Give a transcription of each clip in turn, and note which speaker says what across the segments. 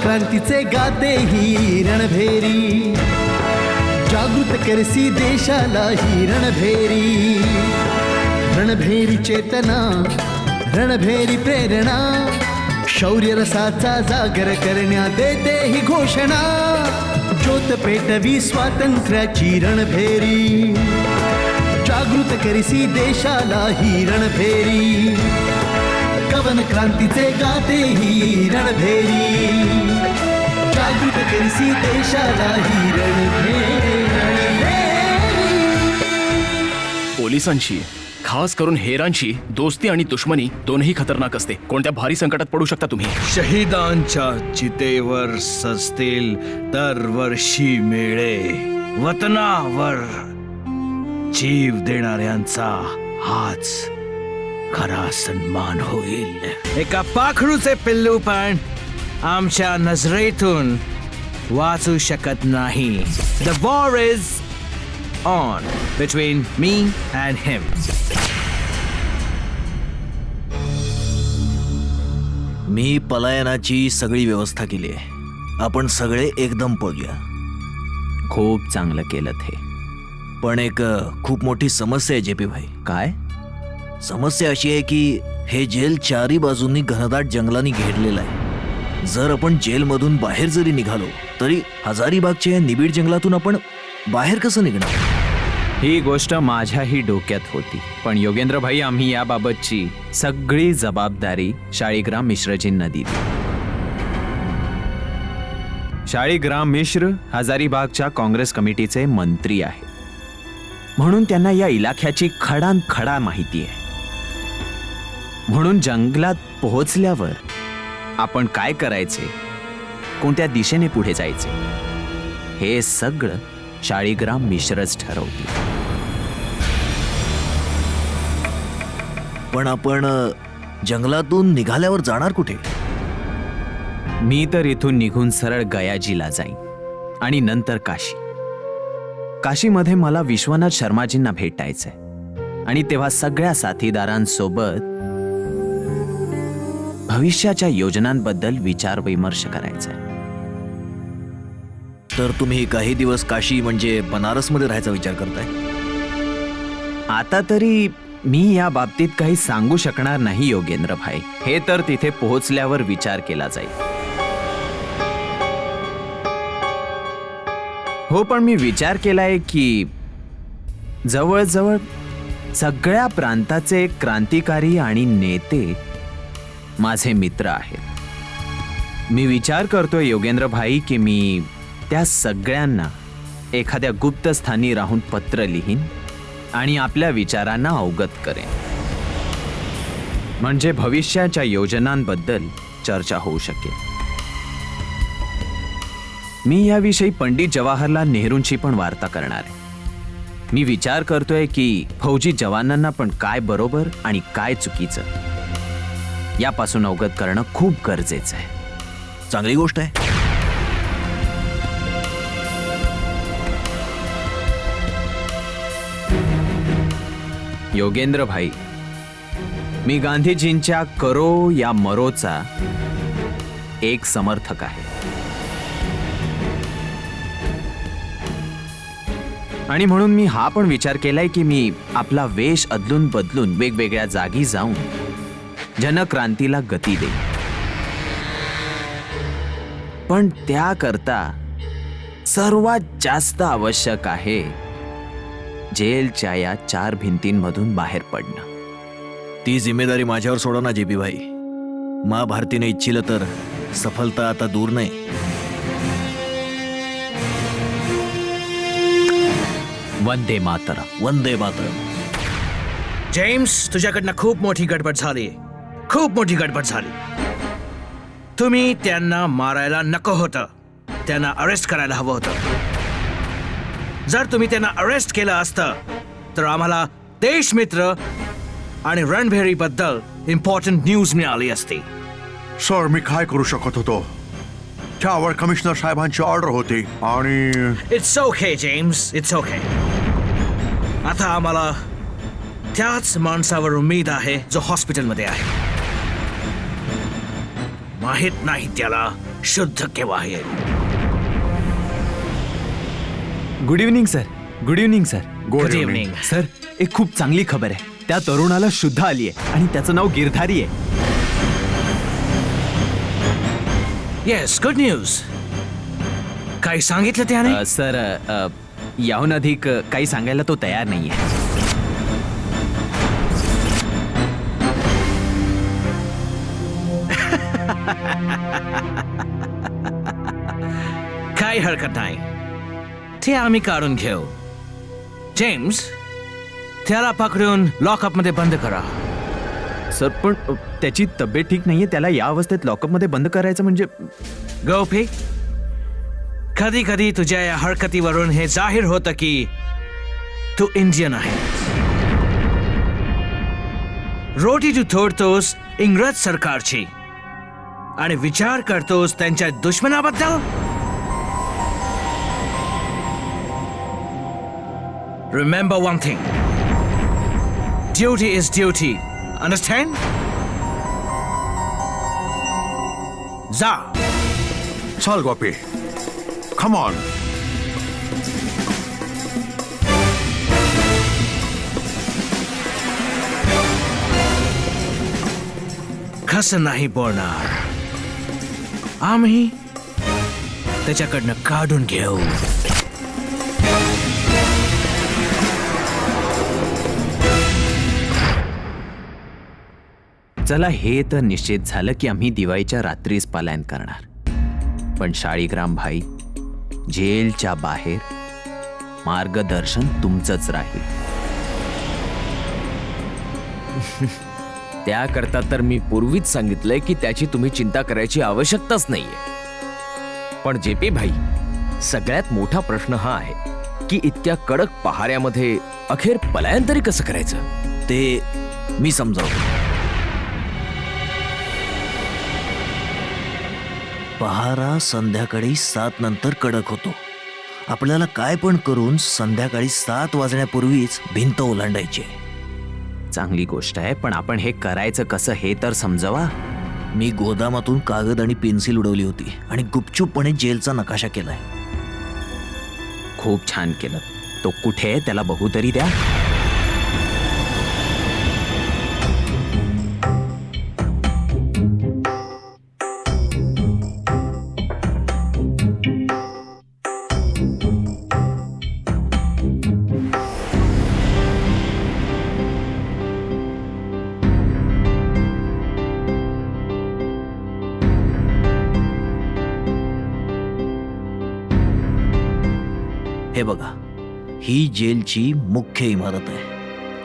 Speaker 1: क्रांतीचे गाते ही रणभेरी, जागृत करसी देशाला ही रणभेरी. रणभेरी चेतना, रणभेरी प्रेरणा, शौर्य रसाचा जागर करण्या देते ही घोषणा. ज्योत पेटवी स्वातंत्र्याची रणभेरी, जागृत करसी देशाला ही रणभेरी. कवन क्रांतीचे गाते ही रणभेरी, जागृत करसी देशाला ही रणभेरी.
Speaker 2: पोलिसांशी, खास करून हेरांशी दोस्ती आणि दुश्मनी दोनही खतरनाक असते. कोणत्या भारी संकटात पडू शकता तुम्ही.
Speaker 3: शहीदांच्या चितेवर सजतील दरवर्षी मेळे, वतनावर जीव देणाऱ्यांचा हाच खरा सन्मान होईल. एका पाखरूचे पिल्लू पण आमच्या नजरेतून वाचू शकत नाही. The war is on between me and him.
Speaker 4: मी पलायनाची सगळी व्यवस्था केली आहे. आपण सगळे एकदम पळूया.
Speaker 5: खूप चांगलं केलं हे.
Speaker 4: पण एक खूप मोठी समस्या आहे जेपी भाई.
Speaker 5: काय
Speaker 4: समस्या अशी आहे की हे जेल चारी बाजूंनी घनदाट जंगलांनी घेरलेलं आहे. जर आपण जेलमधून बाहेर जरी निघालो तरी हजारीबागच्या या निबिड जंगलातून आपण बाहेर कसं निघणार.
Speaker 5: ही गोष्ट माझ्याही डोक्यात होती, पण योगेंद्र भाई आम्ही याबाबतची सगळी जबाबदारी शाळीग्राम मिश्रजींना दिली. शाळीग्राम मिश्र हजारीबागच्या काँग्रेस कमिटीचे मंत्री आहेत, म्हणून त्यांना या इलाख्याची खडानखडा माहिती आहे. म्हणून जंगलात पोहोचल्यावर आपण काय करायचे, कोणत्या दिशेने पुढे जायचे, हे सगळं शाळीग्राम मिश्रच ठरवतील.
Speaker 4: पण आपण जंगलातून निघाल्यावर जाणार कुठे.
Speaker 5: मी तर इथून निघून सरळ गयाजीला जाईन आणि नंतर काशी. काशीमध्ये मला विश्वनाथ शर्माजींना भेटायचंय आणि तेव्हा सगळ्या साथीदारांसोबत भविष्याच्या योजनांबद्दल विचार विमर्श करायचा.
Speaker 4: तर तुम्ही काही दिवस काशी म्हणजे बनारसमध्ये राहायचा विचार करताय.
Speaker 5: आता तरी मी या बाबतीत काही सांगू शकणार नाही योगेंद्र भाई. हे तर तिथे पोहोचल्यावर विचार केला जाईल. हो, पण मी विचार केलाय की जवळजवळ सगळ्या प्रांताचे क्रांतिकारी आणि नेते माझे मित्र आहेत. मी विचार करतोय योगेंद्र भाई की मी त्या सगळ्यांना एखाद्या गुप्त स्थानी राहून पत्र लिहीन आणि आपल्या विचारांना अवगत करेन. म्हणजे भविष्याच्या योजनांबद्दल चर्चा होऊ शकेल. मी याविषयी पंडित जवाहरलाल नेहरूंची पण वार्ता करणार आहे. मी विचार करतोय की फौजी जवानांना पण काय बरोबर आणि काय चुकीचं यापासून अवगत करणं खूप गरजेचं आहे.
Speaker 4: चांगली गोष्ट आहे.
Speaker 5: योगेंद्र भाई, मी गांधीजींच्या करो या मरोचा एक समर्थक आहे. आणि म्हणून मी हा पण विचार केलाय की मी आपला वेश अदलून बदलून वेगवेगळ्या जागी जाऊन जनक्रांतीला गती देईन. पण त्याकरता सर्वात जास्त आवश्यक आहे जेलच्या या 4 भिंतींमधून बाहेर पडणं.
Speaker 4: ती जिम्मेदारी माझ्यावर सोडा ना जेपी भाई. मा भारतीने इच्छिलं तर सफलता आता दूर नाही.
Speaker 5: वंदे मातरम.
Speaker 4: वंदे मातरम.
Speaker 3: जेम्स, तुझ्याकडनं खूप मोठी गडबड झाली. खूप मोठी गडबड झाली. तुम्ही त्यांना मारायला नको होतं. त्यांना अरेस्ट करायला हवं होतं. जर तुम्ही त्यांना अरेस्ट केलं असतं तर आम्हाला देशमित्र आणि रणभेरी बद्दल इम्पॉर्टंट न्यूज मिळाली असती.
Speaker 6: सर, मी काय करू शकत होतो? त्यावर कमिशनर साहेबांची ऑर्डर होती आणि
Speaker 3: it's okay James, it's okay. आता आम्हाला त्याच माणसावर उमेद आहे जो हॉस्पिटलमध्ये आहे. माहित नाही त्याला शुद्ध केव्हा येईल.
Speaker 5: Good evening sir. Good evening sir.
Speaker 3: Good evening.
Speaker 5: Sir, एक खूप चांगली खबर आहे. त्या तरुणाला शुद्ध आली आहे आणि त्याचं नाव गिरधारी आहे.
Speaker 3: Yes, good news. काही सांगितलं त्याने?
Speaker 5: सर, याहून अधिक काही सांगायला तो तयार नाहीये.
Speaker 3: काही हरकत नाही. ते आम्ही काढून घेऊ. जेम्स, त्याला पकडून लॉकअप मध्ये बंद करा.
Speaker 5: सर, पण त्याची तब्येत ठीक नाहीये. त्याला या अवस्थेत लॉकअपमध्ये बंद करायचं म्हणजे.
Speaker 3: गोपी, कधी कधी तुझ्या या हरकतीवरून हे जाहीर होतं की तू इंडियन आहे. रोटी तू तोडतोस इंग्रज सरकारची आणि विचार करतोस त्यांच्या दुश्मनाबद्दल. Remember one thing. Duty is duty. Understand? जा.
Speaker 6: चल गोपी, कम ऑन.
Speaker 3: कसं नाही बोलणार. आम्ही त्याच्याकडनं काढून घेऊ.
Speaker 5: चला, हे तर निश्चित झालं की आम्ही दिवाळीच्या रात्रीच पलायन करणार. पण शाळीग्राम भाई, जेलच्या बाहेर मार्गदर्शन तुमचंच राहील.
Speaker 7: त्याकरता तर मी पूर्वीच सांगितलंय की त्याची तुम्ही चिंता करायची आवश्यकताच नाहीये. पण जेपी भाई, सगळ्यात मोठा प्रश्न हा आहे की इतक्या कडक पहाऱ्यामध्ये अखेर पलायन तरी कसं करायचं?
Speaker 4: ते मी समजावतो. पहारा संध्याकाळी 7 नंतर कडक होतो. आपल्याला काय पण करून संध्याकाळी 7 वाजण्यापूर्वीच भिंत ओलांडायची.
Speaker 5: चांगली गोष्ट आहे, पण आपण हे करायचं कसं हे तर समजावा.
Speaker 4: मी गोदामातून कागद आणि पेन्सिल उडवली होती आणि गुपचूपपणे जेलचा नकाशा केलाय.
Speaker 5: खूप छान केलं. तो कुठे आहे त्याला बघू तरी द्या.
Speaker 4: हे बघा, ही जेलची मुख्य इमारत आहे.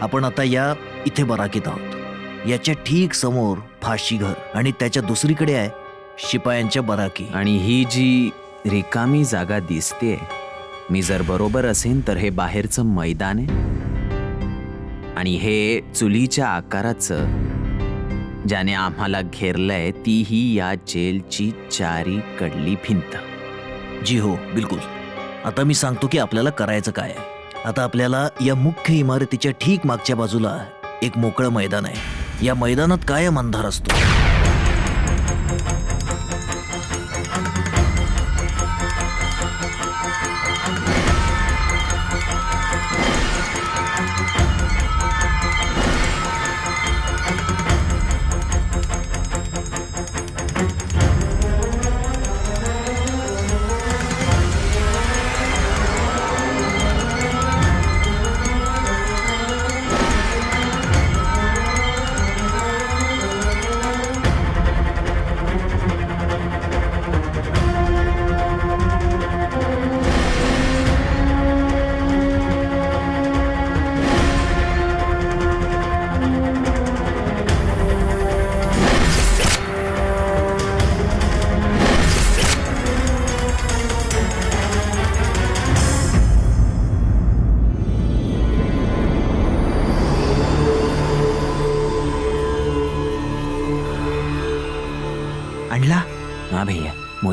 Speaker 4: आपण आता या इथे बराकीत आहोत. याच्या ठीक समोर फाशीघर आणि त्याच्या दुसरीकडे आहे शिपायांच्या बराकी.
Speaker 5: आणि ही जी रिकामी जागा दिसते, मी जर बरोबर असेन तर हे बाहेरचं मैदान आहे आणि हे चुलीच्या आकाराचं ज्याने आम्हाला घेरलंय तीही या जेलची चारीकडली भिंत.
Speaker 4: जी हो, बिलकुल. आता मी सांगतो की आपल्याला करायचं काय आहे. आता आपल्याला या मुख्य इमारतीच्या ठीक मागच्या बाजूला एक मोकळं मैदान आहे. या मैदानात कायम अंधार असतो.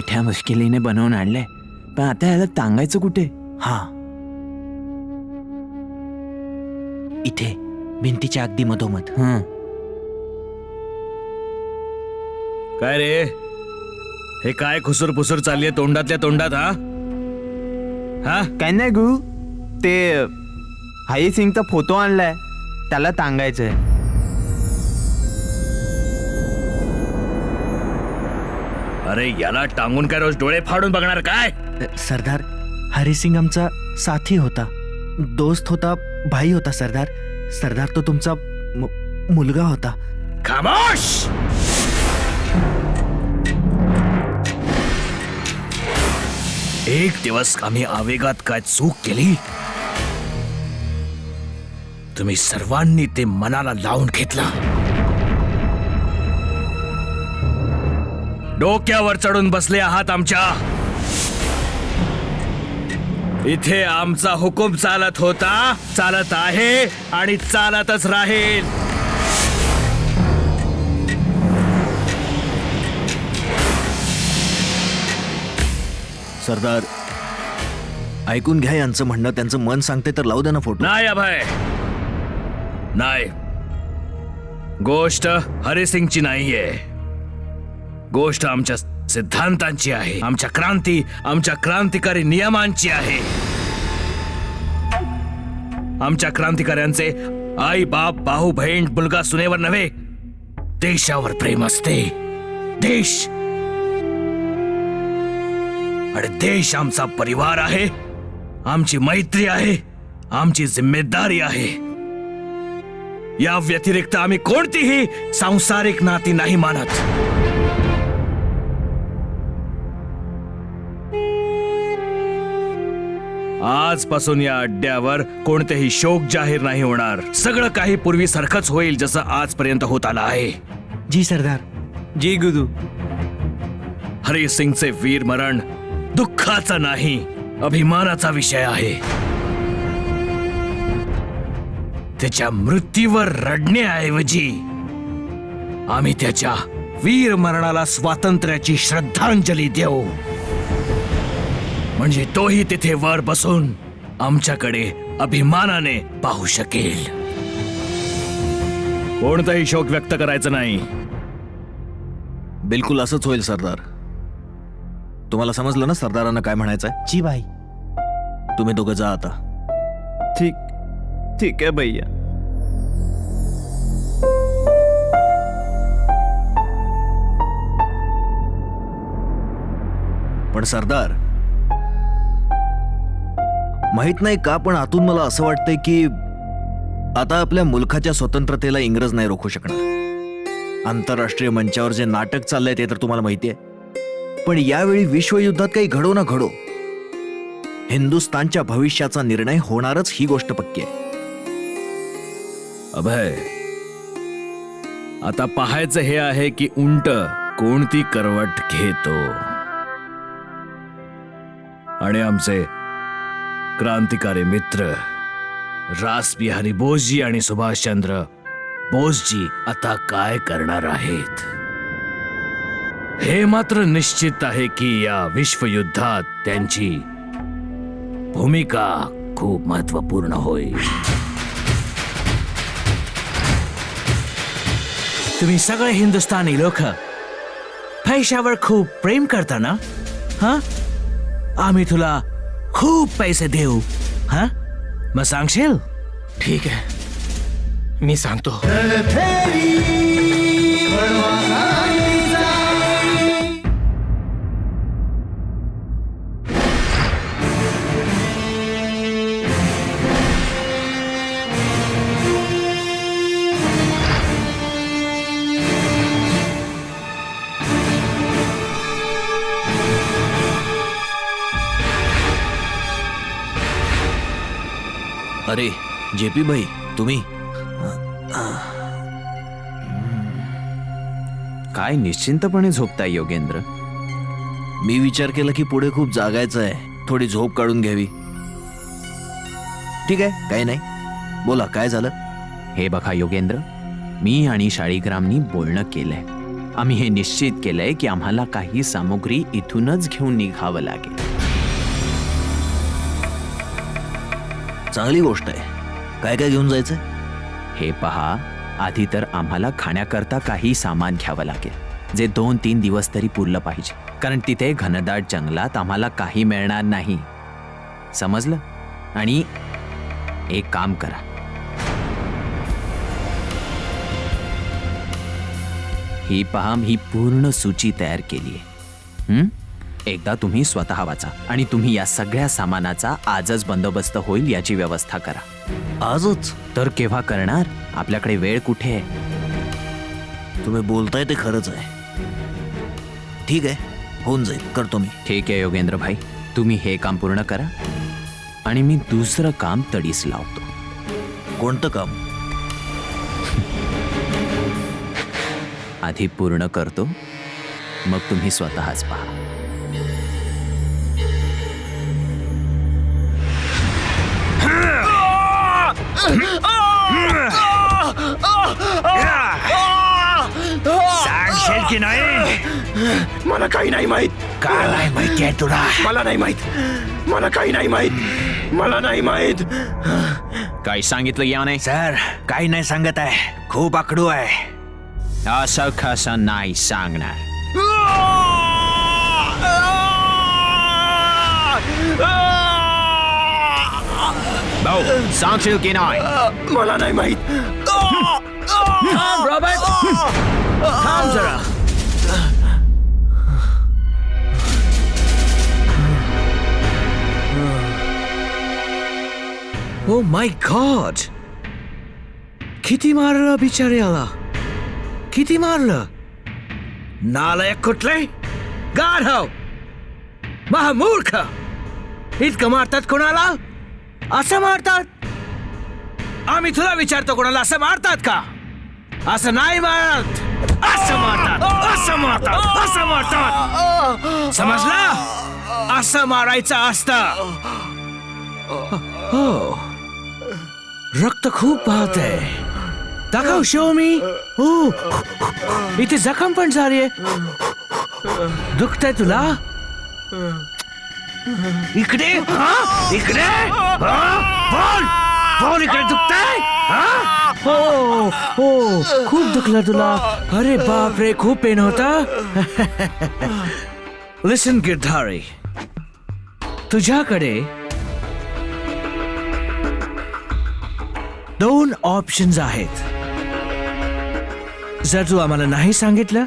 Speaker 5: मोठ्या मुश्किलीने बनवून आणलंय, पण आता याला टांगायचं कुठे?
Speaker 4: हा, इथे भिंतीच्या अगदी मधोमध.
Speaker 5: हं.
Speaker 3: काय रे, हे काय खुसूर पुसूर चाललीये तोंडातल्या तोंडात? हा हा
Speaker 5: काय नाही गु, ते हरी सिंगचा फोटो आणलाय, त्याला टांगायचंय.
Speaker 3: अरे याला टांगून काय रोज डोळे फाडून बघणार काय?
Speaker 4: सरदार, हरिसिंग आमचा साथी होता, दोस्त होता, भाई होता. सरदार, सरदार तो तुमचा मुलगा होता.
Speaker 3: खामोश! एक दिवस आम्ही आवेगात काय चूक केली, तुम्ही सर्वांनी ते मनाला लावून घेतला. डोक्यावर चढून बसले आहात आमच्या. इथे आमचा हुकूम चालत होता, चालत आहे आणि चालतच राहील.
Speaker 4: सरदार, ऐकून घ्या यांचं म्हणणं. त्यांचं मन सांगते तर लावू द्या ना फोटो.
Speaker 3: नाही अभय, नाही. गोष्ट हरिसिंगची नाहीये, गोष्ट आमच्या सिद्धांतांची आहे, आमच्या क्रांतिकारी नियमांची आहे. आमच्या क्रांतिकाऱ्यांचे आई बाप भाऊ बहीण मुलगा सुनेवर नव्हे, देशावर प्रेम असते. देश आणि देश आमचा परिवार आहे, आमची मैत्री आहे, आमची जिम्मेदारी आहे. या व्यतिरिक्त आम्ही कोणतीही सांसारिक नाती नाही मानत. आजपासून या अड्ड्यावर कोणतेही शोक जाहीर नाही होणार. सगळं काही पूर्वीसारखंच होईल, जसं आजपर्यंत होत आलं आहे.
Speaker 4: जी सरदार.
Speaker 5: जी गुरु.
Speaker 3: हरी सिंगचे वीर मरण दुःखाचा नाही, अभिमानाचा विषय आहे. त्याच्या मृत्यूवर रडण्याऐवजी आम्ही त्याच्या वीर मरणाला स्वातंत्र्याची श्रद्धांजली देऊ. म्हणजे तोही तिथे वर बसून आमच्याकडे अभिमानाने पाहू शकेल. कोणताही शोक व्यक्त करायचा नाही.
Speaker 4: बिलकुल असंच होईल सरदार. तुम्हाला समजलं ना सरदारांना काय म्हणायचंय?
Speaker 1: जी भाई.
Speaker 4: तुम्ही दोघं जा आता.
Speaker 5: ठीक, ठीक आहे भैया.
Speaker 4: पण सरदार, माहित नाही का, पण आतून मला असं वाटतंय की आता आपल्या मुलखाच्या स्वतंत्रतेला इंग्रज नाही रोखू शकणार. आंतरराष्ट्रीय मंचावर जे नाटक चाललंय ते तर तुम्हाला माहिती आहे. पण यावेळी विश्वयुद्धात काही घडो ना घडो, हिंदुस्थानच्या भविष्याचा निर्णय होणारच, ही गोष्ट पक्की आहे.
Speaker 3: अभय, आता पाहायचं हे आहे की उंट कोणती करवट घेतो. आणि आमचे क्रांतिकारी मित्र रासबिहारी बोसजी आणि सुभाषचंद्र बोसजी आता काय करणार आहेत हे मात्र निश्चित आहे की या विश्वयुद्धात त्यांची भूमिका खूप महत्वपूर्ण होईल. तुम्ही सगळे हिंदुस्थानी लोक पैशावर खूप प्रेम करता ना? हा, आम्ही तुला खूप पैसे देऊ. हा, मग सांगशील?
Speaker 2: ठीक आहे, मी सांगतो.
Speaker 4: अरे जेपी भाई, तुम्ही
Speaker 5: काय निश्चिंतपणे झोपताय योगेंद्र?
Speaker 4: मी विचार केला की पुढे खूप जागायचं आहे, थोडी झोप काढून घ्यावी. ठीक आहे, काही नाही, बोला काय झालं?
Speaker 5: हे बघा योगेंद्र, मी आणि शाळीग्रामनी बोलणं केलंय. आम्ही हे निश्चित केलंय की आम्हाला काही सामुग्री इथूनच घेऊन निघावं लागेल.
Speaker 4: चांगली गोष्ट आहे. काय काय घेऊन जायचं?
Speaker 5: हे पहा, आधी तर आम्हाला खाण्याकरता काही सामान घ्यावं लागेल, जे 2-3 दिवस तरी पुरलं पाहिजे, कारण तिथे घनदाट जंगलात आम्हाला काही मिळणार नाही. समजलं? आणि एक काम करा, ही पहा, ही पूर्ण सूची तयार केली आहे. एकदा तुम्ही स्वतः वाचा आणि तुम्ही या सगळ्या सामानाचा आजच बंदोबस्त होईल याची व्यवस्था करा.
Speaker 4: आजच?
Speaker 5: तर केव्हा करणार? आपल्याकडे वेळ कुठे आहे?
Speaker 4: तुम्ही बोलताय ते खरंच आहे. ठीक आहे, होऊन जाईल, करतो मी.
Speaker 5: ठीक आहे योगेंद्र भाई, तुम्ही हे काम पूर्ण करा आणि मी दुसरं काम तडीस लावतो.
Speaker 4: कोणतं काम?
Speaker 5: आधी पूर्ण करतो, मग तुम्ही स्वतःच पहा.
Speaker 3: सांगशील की नाही?
Speaker 2: मला काही नाही माहित.
Speaker 3: का नाही माहिती आहे तुला?
Speaker 2: मला नाही माहित. मला काही नाही माहित. मला नाही माहित.
Speaker 5: काही सांगितलं या नाही?
Speaker 3: सर, काही नाही सांगत आहे. खूप आकडू आहे.
Speaker 5: असं कसं नाही सांगणार? भाऊ, सांगशील की नाही?
Speaker 2: मला नाही माहित.
Speaker 3: थांब रॉबर्ट, थांब जरा. ओ माय गॉड, किती मारलं बिचाऱ्याला, किती मारलं. नालायक कुठले, गाढव, महामूर्ख. इतकं मारतात कोणाला? असं मारतात? आम्ही तुला विचारतो, कोणाला असं मारतात का? असं नाही मारत. असं मारतात, असं मारतात, असं मारतात. समजलं? असं मारायचं असतं. हो, रक्त खूप वाहतंय. दाखव, शो मी. हो, इथे जखम पण झालीये. दुखतंय तुला? इकडे, इकडे, बोल, बोल, इकडे दुखतंय? हो हो, खूप दुखलं तुला. अरे बाप रे, खूप पेन होता. लिसन गिरधारी, तुझ्याकडे 2 ऑप्शन्स आहेत. जर तू आम्हाला नाही सांगितलं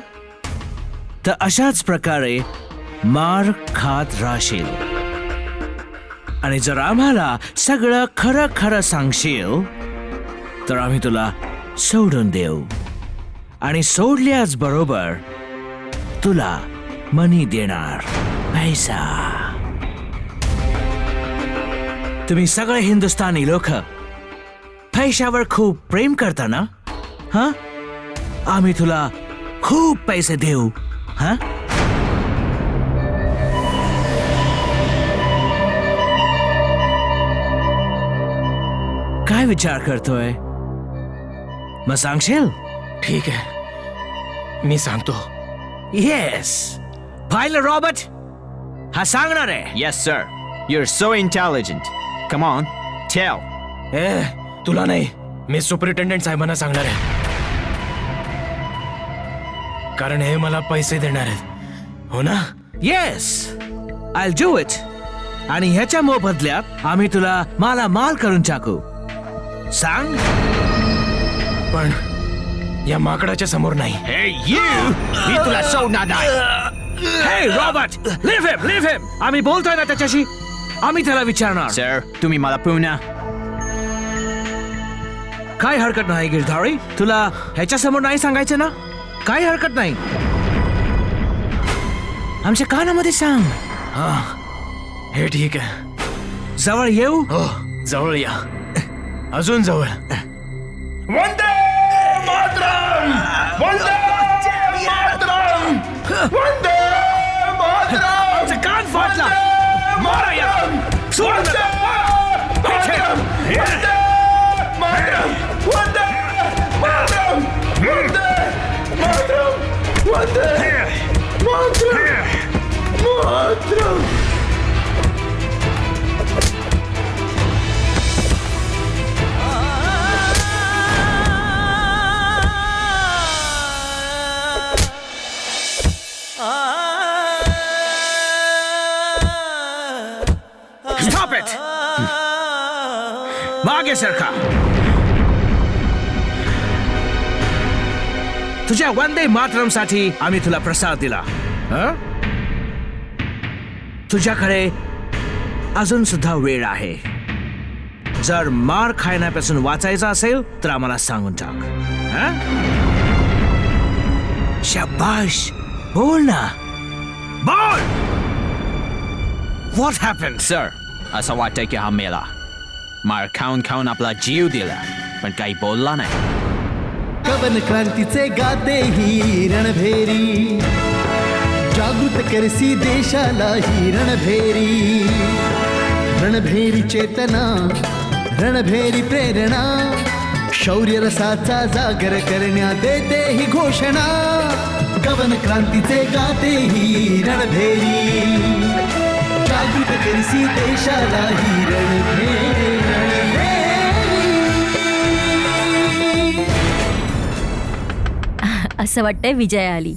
Speaker 3: तर अशाच प्रकारे मार खात राहशील, आणि जर आम्हाला सगळं खरं खरं सांगशील तर आम्ही तुला सोडून देऊ, आणि सोडल्याच बरोबर तुला मनी देणार, पैसा. तुम्ही सगळे हिंदुस्थानी लोक पैशावर खूप प्रेम करता ना? हा, आम्ही तुला खूप पैसे देऊ. हा, काय विचार करतोय? मग सांगशील?
Speaker 2: ठीक आहे, मी सांगतो.
Speaker 3: येस, पाहिलं रॉबर्ट, हा सांगणार आहे.
Speaker 5: Yes sir, you are so intelligent. Come on, tell.
Speaker 2: तुला नाही, मी सुपरिटेंडेंट साहेबांना सांगणार आहे, कारण हे मला पैसे देणार आहेत. हो ना?
Speaker 3: Yes, I do it. आणि ह्याच्या मोबदल्यात आम्ही तुला माल करून टाकू. सांग.
Speaker 2: पण या माकडाच्या समोर नाही.
Speaker 5: मी तुला सोडणार नाही.
Speaker 3: हे रॉबर्ट, लिव्ह हिम. आम्ही बोलतोय ना त्याच्याशी, आम्ही त्याला विचारणार.
Speaker 5: सर, तुम्ही मला पुन्हा.
Speaker 3: काय हरकत नाही गिरधारी, तुला ह्याच्या समोर नाही सांगायचं ना? काही हरकत नाही, आमच्या कानामध्ये सांग.
Speaker 2: हे ठीक आहे.
Speaker 3: जवळ येऊ?
Speaker 2: हो, जवळ या, अजून जवळ. वंदे मातरम! वंदे मातरम! वंदे मातरम!
Speaker 3: कान फाटला. मारा या. सोड.
Speaker 2: वंदे मातरम! वंदे मातरम! वंदे मातरम!
Speaker 3: मागे सरका. तुझ्या वंदे मातरम साठी आम्ही तुला प्रसाद दिला. हं? तुझ्याकडे अजून सुद्धा वेळ आहे. जर मार खाण्यापासून वाचायचं असेल तर आम्हाला सांगून टाक. हं? शाबाश, बोल ना, बोल. What happen?
Speaker 5: सर, असं वाटतंय की हा मेला. मार खाऊन खाऊन आपला जीव दिला, पण काही बोलला नाही.
Speaker 1: कवन क्रांतीचे गाते ही रणभेरी, जागृत करसी देशाला ही रणभेरी. रणभेरी चेतना, रणभेरी प्रेरणा, शौर्य रसाचा जागर करण्या देते ही घोषणा. कवन क्रांतीचे गाते ही रणभेरी, जागृत करसी देशाला ही रणभेरी.
Speaker 8: असं वाटतंय विजया आली.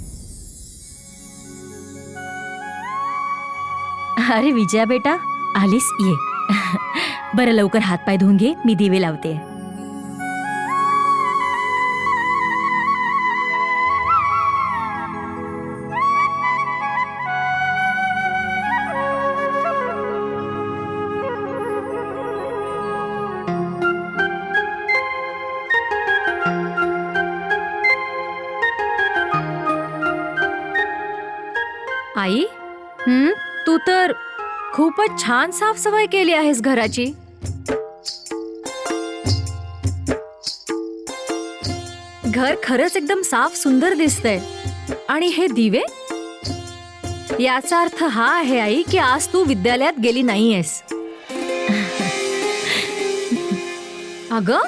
Speaker 8: अरे विजया बेटा, आलीस, ये. बरं लवकर हातपाय धुवून घे, मी दिवे लावते. आई, तू तर खूपच छान साफसफाई केली आहेस घराची. घर खरंच एकदम साफ सुंदर दिसतंय. आणि हे दिवे, याचा अर्थ हा आहे आई की आज तू विद्यालयात गेली नाहीयेस. अगं,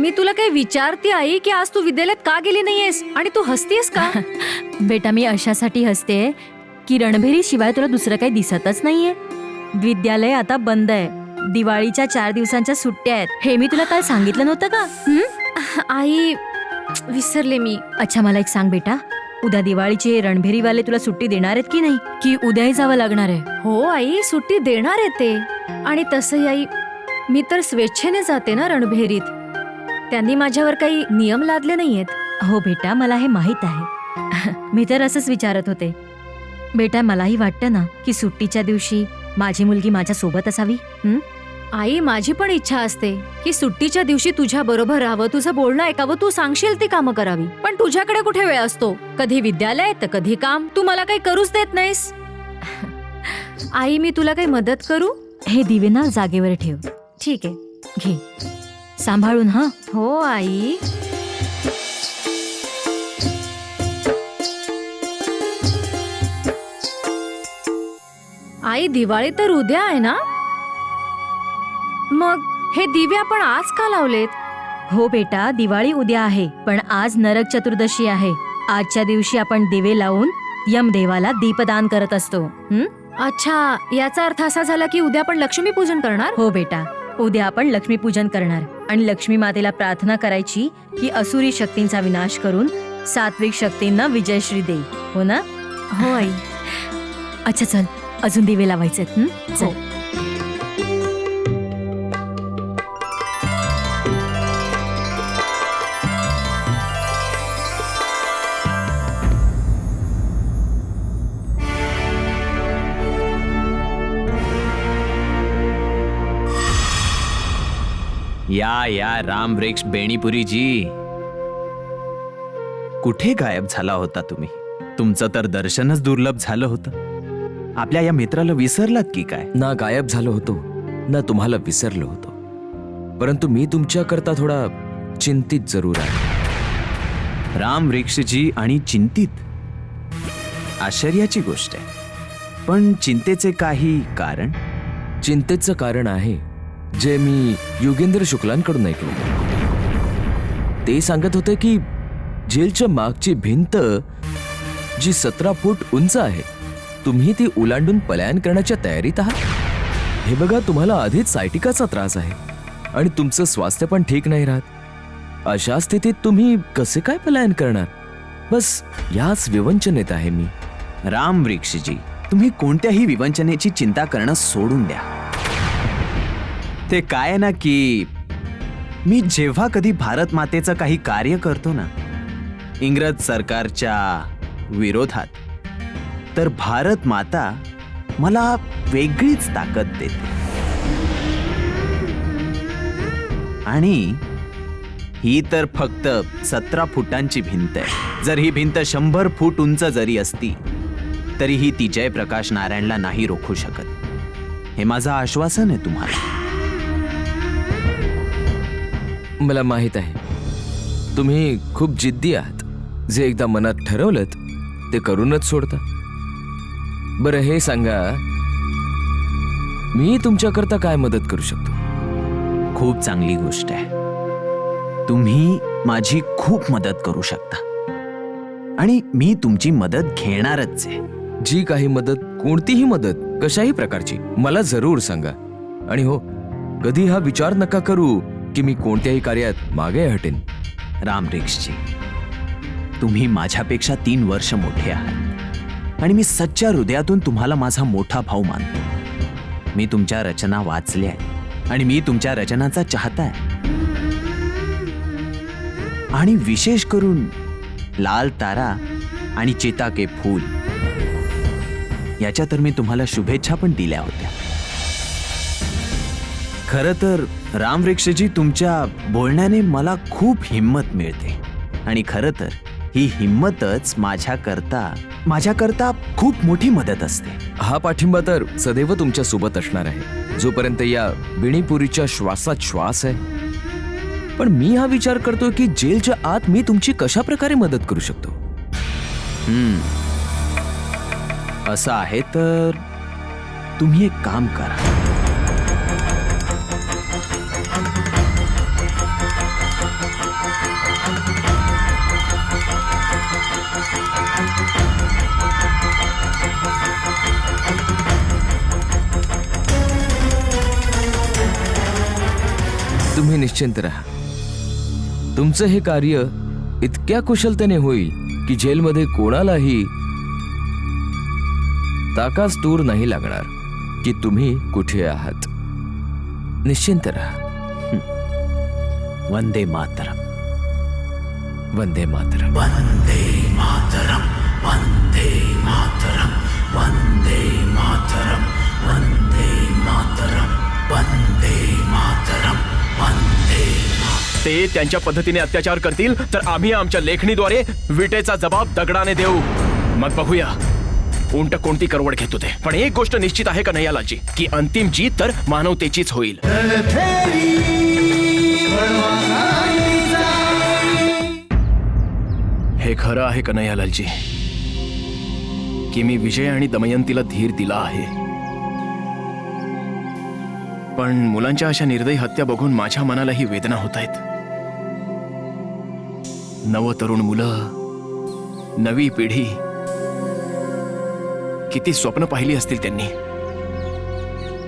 Speaker 8: मी तुला काही विचारते आई की आज तू विद्यालयात का गेली नाहीयेस आणि तू हसतेस का? बेटा, मी अशासाठी हसते की रणभेरी शिवाय तुला दुसरं काही दिसतच नाहीये. विद्यालय आता बंद आहे. दिवाळीच्या 4 दिवसांच्या सुट्ट्या आहेत. हे मी तुला काल सांगितलं नव्हतं का? आई, विसरले मी. अच्छा, मला एक सांग बेटा, उद्या दिवाळीचे रणभेरीवाले तुला सुट्टी देणार आहेत की नाही, की उद्याही जावं लागणार आहे? हो आई, सुट्टी देणार आहे ते. आणि तसंही आई, मी तर स्वेच्छेने जाते ना रणभेरीत. त्यांनी माझ्यावर काही नियम लादले नाहीयेत. हो बेटा, मला हे माहीत आहे. मी तर असंच विचारत होते. बेटा, मलाही वाटतं ना की सुट्टीच्या दिवशी माझी मुलगी माझ्या सोबत असावी. आई, माझी पण इच्छा असते की सुट्टीच्या दिवशी तुझ्या बरोबर राहावं, तुझं बोलणं ऐकावं, तू सांगशील ती कामं करावी. पण तुझ्याकडे कुठे वेळ असतो? कधी विद्यालय तर कधी काम. तू मला काही करूच देत नाहीस. आई, मी तुला काही मदत करू? हे दिवे ना जागेवर ठेव. ठीक आहे, घे सांभाळून. हा. हो आई. आई, दिवाळी तर उद्या आहे ना? मग हे दिवे आपण आज का लावलेत? हो बेटा, दिवाळी उद्या आहे, पण आज नरक चतुर्दशी आहे. आजच्या दिवशी आपण दिवे लावून यमदेवाला दीपदान करत असतो. अच्छा, याचा अर्थ असा झाला की उद्या आपण लक्ष्मी पूजन करणार? हो बेटा, उद्या आपण लक्ष्मी पूजन करणार आणि लक्ष्मी मातेला प्रार्थना करायची की असुरी शक्तींचा विनाश करून सात्विक शक्तींना विजयश्री दे. हो ना? हो आई. अच्छा, चल अजून दिवे लावायचे. चल.
Speaker 5: या राम वृक्ष बेणीपुरी जी, कुठे गायब झाला होता तुम्ही? तुमचं तर दर्शनच दुर्लभ झालं होतं. आपल्या या मित्राला विसरलात की काय?
Speaker 7: ना गायब झालो होतो ना तुम्हाला विसरलो होतो, परंतु मी तुमच्याकरता थोडा चिंतित जरूर आहे.
Speaker 5: राम वृक्षजी आणि चिंतित, आश्चर्याची गोष्ट आहे. पण चिंतेचे काही कारण?
Speaker 7: चिंतेचं कारण आहे जे मी योगेंद्र शुक्लांकडून ऐकलं. ते सांगत होते की जेलच्या मागची भिंत जी 17 फूट उंच आहे, तुम्ही ती ओलांडून पलायन करण्याच्या तयारीत आहात. हे बघा, तुम्हाला आधीच सायटिकाचा त्रास आहे आणि तुमचं स्वास्थ्य पण ठीक नाही राहत. अशा स्थितीत तुम्ही कसे काय पलायन करणार? बस याच विवंचनेत आहे मी.
Speaker 5: राम वृक्षजी, तुम्ही कोणत्याही विवंचनेची चिंता करणं सोडून द्या. ते काय आहे ना की मी जेव्हा कधी भारत मातेचं काही कार्य करतो ना इंग्रज सरकारच्या विरोधात, तर भारत माता मला वेगळीच ताकद देते. आणि ही तर फक्त 17 फुटांची भिंत आहे. जर ही भिंत 100 फूट उंच जरी असती तरीही ती जयप्रकाश नारायणला नाही रोखू शकत. हे माझं आश्वासन आहे तुम्हाला.
Speaker 7: मला माहित आहे तुम्ही खूप जिद्दी आहात. जे एकदा मनात ठरवलंत ते करूनच सोडता. बरं हे सांगा, मी तुमच्याकरता काय मदत करू शकतो?
Speaker 5: खूप चांगली गोष्ट आहे. तुम्ही माझी खूप मदत करू शकता आणि मी तुमची मदत घेणारच आहे.
Speaker 7: जी काही मदत, कोणतीही मदत, कशाही प्रकारची मला जरूर सांगा. आणि हो, कधी हा विचार नका करू की मी कोणत्याही कार्यात मागे हटेन.
Speaker 5: रामरिक्षजी, तुम्ही माझ्यापेक्षा 3 वर्ष मोठे आहात आणि मी सच्च्या हृदयातून तुम्हाला माझा मोठा भाऊ मानतो. मी तुमच्या रचना वाचल्या आहेत आणि मी तुमच्या रचनाचा चाहता आहे. आणि विशेष करून लाल तारा आणि चिता के फूल याच्या तर मी तुम्हाला शुभेच्छा पण दिल्या होत्या. खरं तर रामवृक्षजी, तुमच्या बोलण्याने मला खूप हिंमत मिळते आणि खरं तर ही हिंमतच माझ्याकरता खूप मोठी मदत असते.
Speaker 7: हा पाठिंबा तर सदैव तुमच्या सोबत असणार आहे, जोपर्यंत या विणीपुरीच्या श्वासात श्वास आहे. पण मी हा विचार करतो की जेलच्या आत मी तुमची कशा प्रकारे मदत करू शकतो.
Speaker 5: असं आहे तर तुम्ही एक काम करा.
Speaker 7: तुम्ही निश्चिंत राहा. तुमचं हे कार्य इतक्या कुशलतेने होईल की जेलमध्ये कोणालाही ताकास्तूर नाही लागणार की तुम्ही कुठे आहात. निश्चिंत राहा.
Speaker 5: वंदे मातरम.
Speaker 7: वंदे मातरम.
Speaker 4: वंदे मातरम. वंदे मातरम. वंदे मातरम. वंदे मातरम. वंदे मातरम. वंदे.
Speaker 2: ते त्यांच्या पद्धतीने अत्याचार करतील तर आम्ही आमच्या लेखणीद्वारे विटेचा जबाब दगडाने देऊ. मग बघूया उंट कोणती करवड घेत होते. पण एक गोष्ट निश्चित आहे का नयालालजी, की अंतिम जीत तर मानवतेचीच होईल. हे खरं आहे का नयालालजी की मी विजय आणि दमयंतीला धीर दिला आहे, पण मुलांच्या अशा निर्दयी हत्या बघून माझ्या मनालाही वेदना होत आहेत. नवतरुण मुलं, नवी पिढी, किती स्वप्न पाहिली असतील त्यांनी.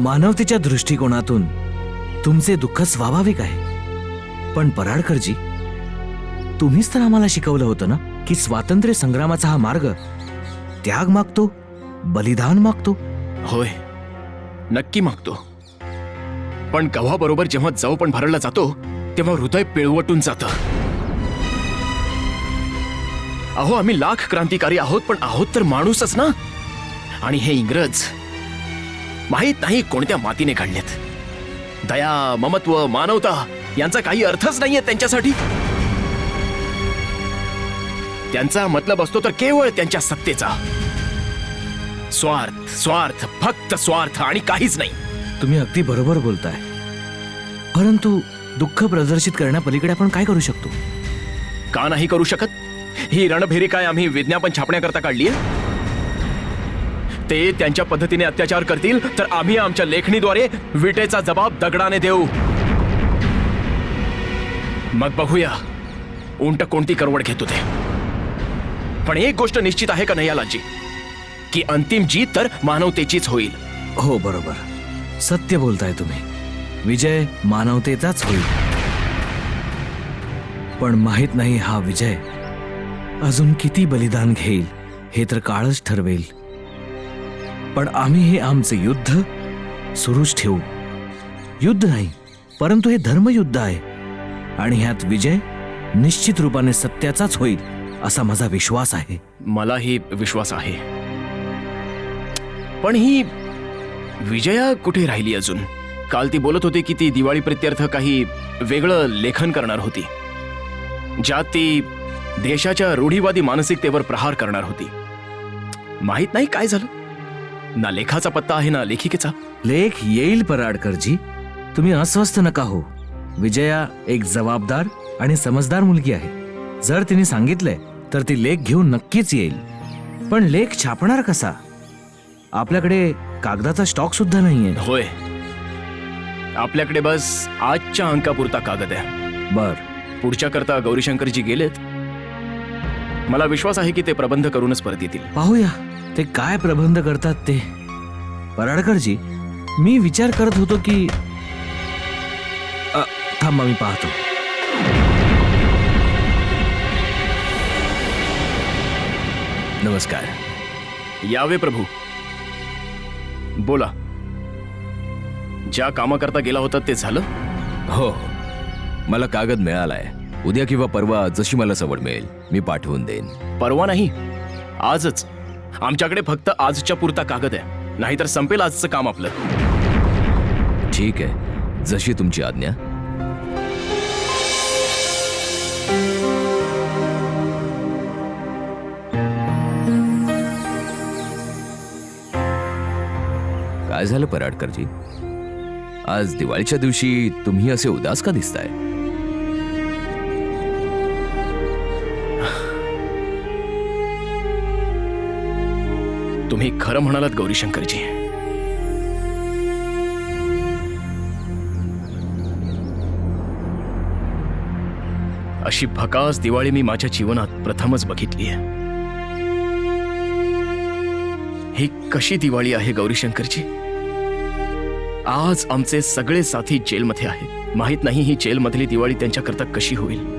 Speaker 3: मानवतेच्या दृष्टिकोनातून तुमचे दुःख स्वाभाविक आहे. पण पराडकरजी, तुम्हीच तर आम्हाला शिकवलं होतं ना की स्वातंत्र्य संग्रामाचा हा मार्ग त्याग मागतो, बलिदान मागतो.
Speaker 2: होय, नक्की मागतो. पण गव्हाबरोबर जेव्हा जव पण भरला जातो तेव्हा हृदय पिळवटून जातं. अहो, आम्ही लाख क्रांतिकारी आहोत, पण आहोत तर माणूसच ना. आणि हे इंग्रज माहित नाही कोणत्या मातीने घडलेत. दया, ममत्व, मानवता यांचा काही अर्थच नाहीये त्यांच्यासाठी. त्यांचा मतलब असतो तर केवळ त्यांच्या सत्तेचा. स्वार्थ, स्वार्थ, फक्त स्वार्थ आणि काहीच नाही.
Speaker 3: तुम्ही अगदी बरोबर बोलताय, परंतु दुःख प्रदर्शित करण्यापलीकडे आपण काय करू शकतो?
Speaker 2: का नाही करू शकत? ही रणभेरी काय आम्ही विज्ञापन छापण्याकरता काढलीय? ते त्यांच्या पद्धतीने अत्याचार करतील तर आम्ही आमच्या लेखणीद्वारे विटेचा जबाब दगडाने देऊ. मग बघूया उंट कोणती करवड घेत होते. पण एक गोष्ट निश्चित आहे का नयालालजी, की अंतिम जीत तर मानवतेचीच होईल.
Speaker 3: हो, बरोबर, सत्य बोलताय तुम्ही. विजय मानवतेचाच होईल. पण माहित नाही हा विजय अजून किती बलिदान घेईल हे तर काळच ठरवेल. पण आम्ही हे आमचे युद्ध सुरूच ठेवू. युद्ध नाही, परंतु हे धर्मयुद्ध आहे आणि ह्यात विजय निश्चित रूपाने सत्याचाच होईल असा माझा विश्वास आहे.
Speaker 2: मलाही विश्वास आहे. पण ही विजया कुठे राहिली अजून? काल ती बोलत होती की ती दिवाळी प्रित्यर्थ काही वेगळं लेखन करणार होती, ज्यात ती देशाच्या रूढीवादी मानसिकतेवर प्रहार करणार होती. माहित नाही काय झालं. ना लेखाचा पत्ता आहे ना लेखिकेचा.
Speaker 3: लेख येईल पराडकरजी, तुम्ही अस्वस्थ नका हो. विजया एक जबाबदार आणि समजदार मुलगी आहे. जर तिने सांगितलंय तर ती लेख घेऊन नक्कीच येईल. पण लेख छापणार कसा? आपल्याकडे कागदाचा स्टॉक सुद्धा नाहीये.
Speaker 2: होय, आपल्याकडे बस आजच्या अंकापुरता कागद आहे.
Speaker 3: बर,
Speaker 2: पुढच्या करता गौरीशंकरजी गेलेत. मला विश्वास आहे की ते प्रबंध करूनच परत येतील.
Speaker 3: पाहूया ते काय प्रबंध करतात ते. पराडकरजी, मी विचार करत होतो की थांबा, मी पाहतो.
Speaker 7: नमस्कार.
Speaker 2: यावे प्रभू, बोला. ज्या कामाकरता गेला होता ते झालं?
Speaker 7: हो, मला कागद मिळालाय. उद्या किंवा परवा जशी मला सवड मिळेल मी पाठवून देईन.
Speaker 2: परवा नाही, आजच. आमच्याकडे फक्त आजच्या पुरता कागद आहे, नाहीतर संपेल आजचं काम आपलं.
Speaker 7: ठीक आहे, जशी तुमची आज्ञा. काय झालं पराडकरजी? आज दिवाळीच्या दिवशी तुम्ही असे उदास का दिसताय?
Speaker 2: तुम्ही खरं म्हणालात गौरीशंकरजी. अशी भकास दिवाळी मी माझ्या जीवनात प्रथमच बघितली आहे. ही कशी दिवाळी आहे गौरीशंकरजी? आज आमचे सगळे साथी जेलमध्ये आहेत. माहित नाही ही जेलमधली दिवाळी त्यांच्याकरता कशी होईल.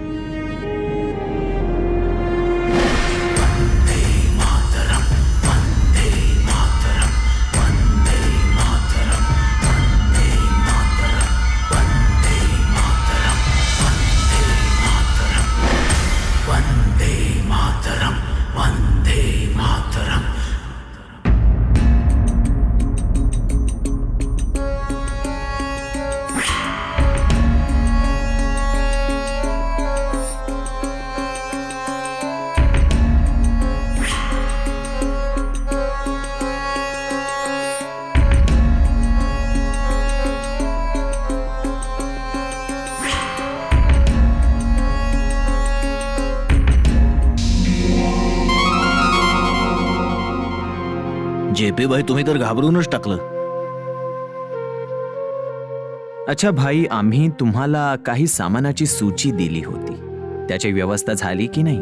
Speaker 4: जेपी भाई, तुम्ही तर घाबरूनच टाकलं.
Speaker 5: अच्छा भाई, आम्ही तुम्हाला काही सामानाची सूची दिली होती, त्याची व्यवस्था झाली की नाही?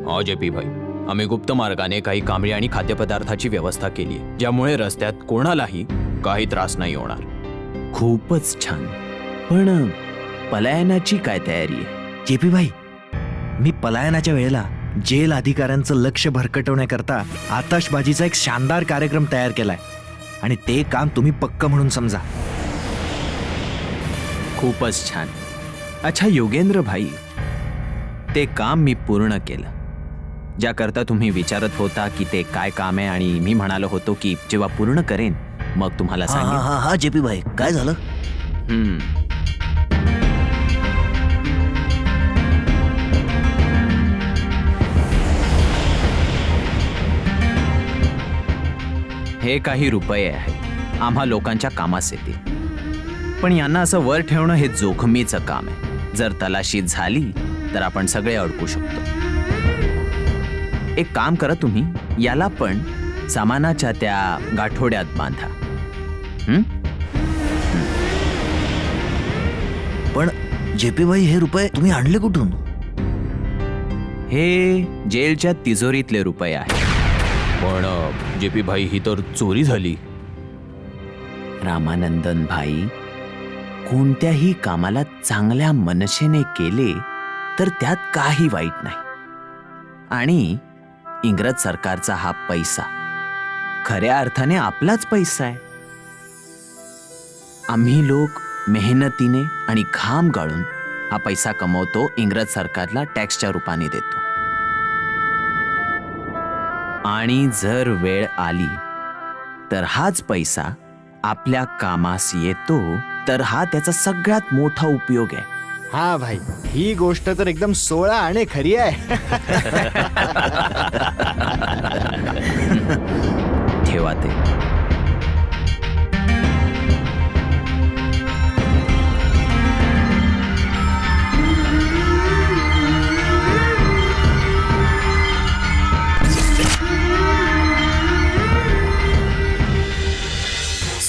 Speaker 7: हो जेपी भाई, आम्ही गुप्त मार्गाने काही कांबळी आणि खाद्यपदार्थाची व्यवस्था केली, ज्यामुळे रस्त्यात कोणालाही काही त्रास नाही होणार.
Speaker 5: खूपच छान. पण पलायनाची काय तयारी आहे?
Speaker 4: जेपी भाई, मी पलायनाच्या वेळेला जेल अधिकाऱ्यांचं लक्ष भरकटवण्याकरता आताशबाजीचा एक शानदार कार्यक्रम तयार केलाय आणि ते काम तुम्ही पक्क म्हणून समजा.
Speaker 5: खूपच छान. अच्छा योगेंद्र भाई, ते काम मी पूर्ण केलं. ज्याकरता तुम्ही विचारत होता की ते काय काम आहे, आणि मी म्हणालो होतो की जेव्हा पूर्ण करेन मग तुम्हाला
Speaker 4: हा
Speaker 5: सांगेन.
Speaker 4: हा हा जेपी भाई, काय झालं?
Speaker 5: हे काही रुपये आहेत, आम्हा लोकांच्या कामास येतील. पण यांना असं वर ठेवणं हे जोखमीचं काम आहे. जर तलाशी झाली तर आपण सगळे अडकू शकतो. एक काम करा, तुम्ही याला पण सामानाच्या त्या गाठोड्यात बांधा.
Speaker 4: पण जेपी भाई, हे रुपये तुम्ही आणले कुठून?
Speaker 5: हे जेलच्या तिजोरीतले रुपये आहेत.
Speaker 7: पण जेपी भाई, ही तर चोरी झाली.
Speaker 5: रामानंदन भाई, कोणत्याही कामाला चांगल्या मनशेने केले तर त्यात काही वाईट नाही. आणि इंग्रज सरकारचा हा पैसा खऱ्या अर्थाने आपलाच पैसा आहे. आम्ही लोक मेहनतीने आणि घाम गाळून हा पैसा कमवतो, इंग्रज सरकारला टॅक्सच्या रूपाने देतो. आणि जर वेळ आली तर हाच पैसा आपल्या कामास येतो, तर हा त्याचा सगळ्यात मोठा उपयोग आहे.
Speaker 1: हा भाई, ही गोष्ट तर एकदम 16 आणि खरी आहे.
Speaker 5: ठेवा ते.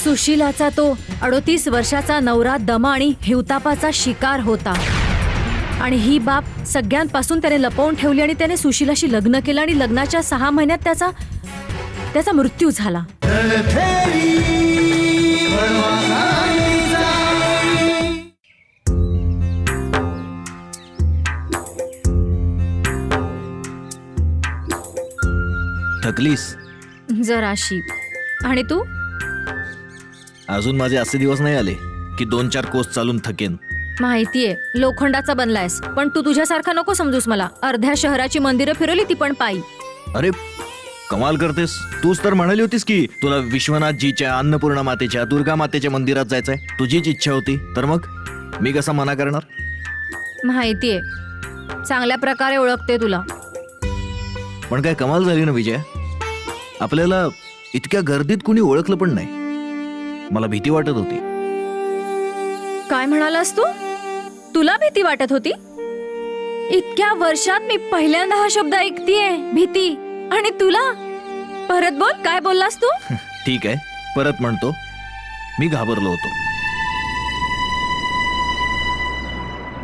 Speaker 8: सुशीलाचा तो 38 वर्षाचा नवरा दमा आणि हिवतापाचा शिकार होता. आणि ही बाब सगळ्यांपासून त्याने लपवून ठेवली आणि त्याने सुशीलाशी लग्न केलं आणि लग्नाच्या 6 महिन्यात त्याचा मृत्यू झाला.
Speaker 4: थकलीस?
Speaker 8: जराशी. आणि तू?
Speaker 4: अजून माझे असे दिवस नाही आले की 2-4 कोस चालून थकेन.
Speaker 8: माहितीये, लोखंडाचा बनलायस, पण तू तुझ्यासारखा नको समजूस मला. अर्ध्या शहराची मंदिरं फिरवली, ती पण पायी.
Speaker 4: अरे कमाल करतेस. तूच तर म्हणाली होतीस की तुला विश्वनाथजीच्या, अन्नपूर्णा मातेच्या, दुर्गा मातेच्या मंदिरात जायचंय. तुझीच इच्छा होती, तर मग मी कसा मना करणार?
Speaker 8: माहितीये, चांगल्या प्रकारे ओळखते तुला.
Speaker 4: पण काय कमाल झाली ना विजय, आपल्याला इतक्या गर्दीत कुणी ओळखलं पण नाही. मला भीती वाटत होती.
Speaker 8: काय म्हणालास तू? तुला भीती वाटत होती? इतक्या वर्षात मी पहिल्यांदा हा शब्द ऐकतेय, भीती. आणि तुला? परत बोल, काय बोललास तू?
Speaker 4: ठीक आहे, परत म्हणतो, मी घाबरलो होतो.